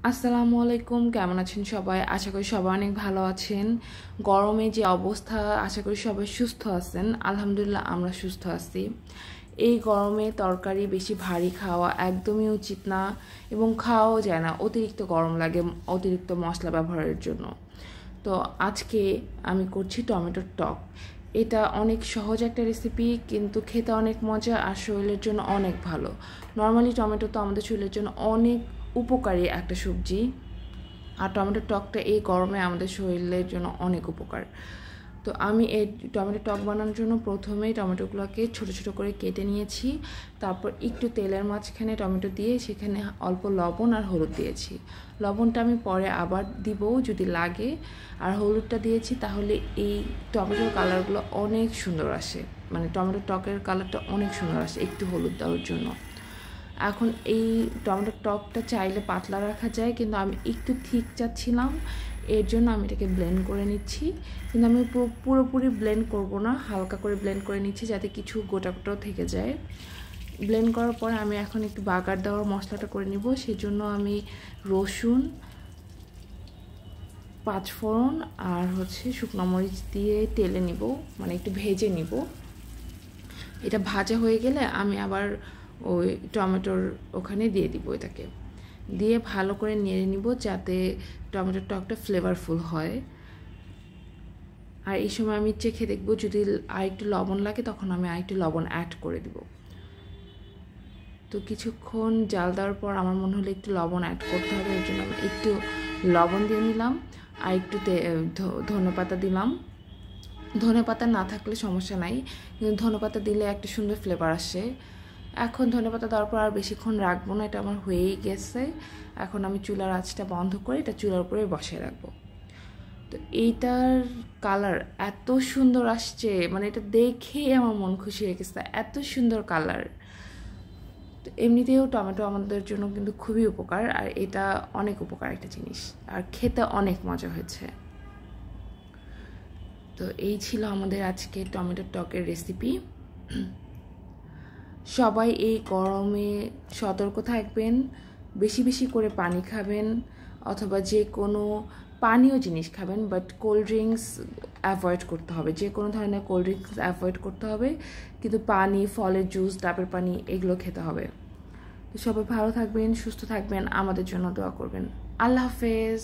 আসসালামু আলাইকুম, কেমন আছেন সবাই? আশা করি সবাই অনেক ভালো আছেন। গরমে যে অবস্থা, আশা করি সবাই সুস্থ আছেন। আলহামদুলিল্লাহ আমরা সুস্থ আছি। এই গরমে তরকারি বেশি ভারী খাওয়া একদমই উচিত না, এবং খাওয়াও যায় না, অতিরিক্ত গরম লাগে অতিরিক্ত মশলা ব্যবহারের জন্য। তো আজকে আমি করছি টমেটোর টক। এটা অনেক সহজ একটা রেসিপি, কিন্তু খেতে অনেক মজা আর শরীরের জন্য অনেক ভালো। নর্মালি টমেটো তো আমাদের শরীরের জন্য অনেক উপকারী একটা সবজি, আর টমেটোর টকটা এই গরমে আমাদের শরীরের জন্য অনেক উপকার। তো আমি এই টমেটো টক বানানোর জন্য প্রথমেই টমেটোগুলোকে ছোট ছোট করে কেটে নিয়েছি। তারপর একটু তেলের মাঝখানে টমেটো দিয়ে সেখানে অল্প লবণ আর হলুদ দিয়েছি। লবণটা আমি পরে আবার দিব যদি লাগে। আর হলুদটা দিয়েছি তাহলে এই টমেটোর কালারগুলো অনেক সুন্দর আসে, মানে টমেটো টকের কালারটা অনেক সুন্দর আসে একটু হলুদ দেওয়ার জন্য। এখন এই টমেটোর টকটা চাইলে পাতলা রাখা যায়, কিন্তু আমি একটু ঠিক চাচ্ছিলাম, এর জন্য আমি এটাকে ব্লেন্ড করে নিচ্ছি। কিন্তু আমি পুরোপুরি ব্লেন্ড করব না, হালকা করে ব্লেন্ড করে নিচ্ছি যাতে কিছু গোটা গোটাও থেকে যায়। ব্লেন্ড করার পরে আমি এখন একটু বাগার দেওয়ার মশলাটা করে নিব। সেজন্য আমি রসুন, পাঁচফোড়ন আর শুকনো মরিচ দিয়ে তেলে নিব, মানে একটু ভেজে নিব। এটা ভাজা হয়ে গেলে আমি আবার ওই টমেটোর ওখানে দিয়ে দিব, এটাকে দিয়ে ভালো করে নেড়ে নিব যাতে টমেটোর টকটা ফ্লেভারফুল হয়। আর এই সময় আমি চেখে দেখব, যদি আরেকটু লবণ লাগে তখন আমি আরেকটু লবণ অ্যাড করে দিব। তো কিছুক্ষণ জাল দেওয়ার পর আমার মনে হলো একটু লবণ অ্যাড করতে হবে, এর জন্য আমি একটু লবণ দিয়ে নিলাম। আর একটু ধনেপাতা দিলাম। ধনেপাতা না থাকলে সমস্যা নাই, কিন্তু ধনেপাতা দিলে একটা সুন্দর ফ্লেভার আসে। এখন ধনেপাতা দেওয়ার পর আর বেশিক্ষণ রাখবো না, এটা আমার হয়েই গেছে। এখন আমি চুলার আঁচটা বন্ধ করে এটা চুলার উপরে বসিয়ে রাখবো। তো এইটার কালার এত সুন্দর আসছে, মানে এটা দেখেই আমার মন খুশি হয়ে গেছে, এত সুন্দর কালার। তো এমনিতেও টমেটো আমাদের জন্য কিন্তু খুবই উপকার, আর এটা অনেক উপকার একটা জিনিস, আর খেতে অনেক মজা হয়েছে। তো এই ছিল আমাদের আজকে টমেটো টকের রেসিপি। সবাই এই গরমে সতর্ক থাকবেন, বেশি বেশি করে পানি খাবেন, অথবা যে কোনো পানীয় জিনিস খাবেন, বাট কোল্ড ড্রিঙ্কস অ্যাভয়েড করতে হবে, যে কোনো ধরনের কোল্ড ড্রিঙ্কস অ্যাভয়েড করতে হবে। কিন্তু পানি, ফলের জুস, ডাবের পানি এগুলো খেতে হবে। তো সবাই ভালো থাকবেন, সুস্থ থাকবেন, আমাদের জন্য দোয়া করবেন। আল্লাহ হাফেজ।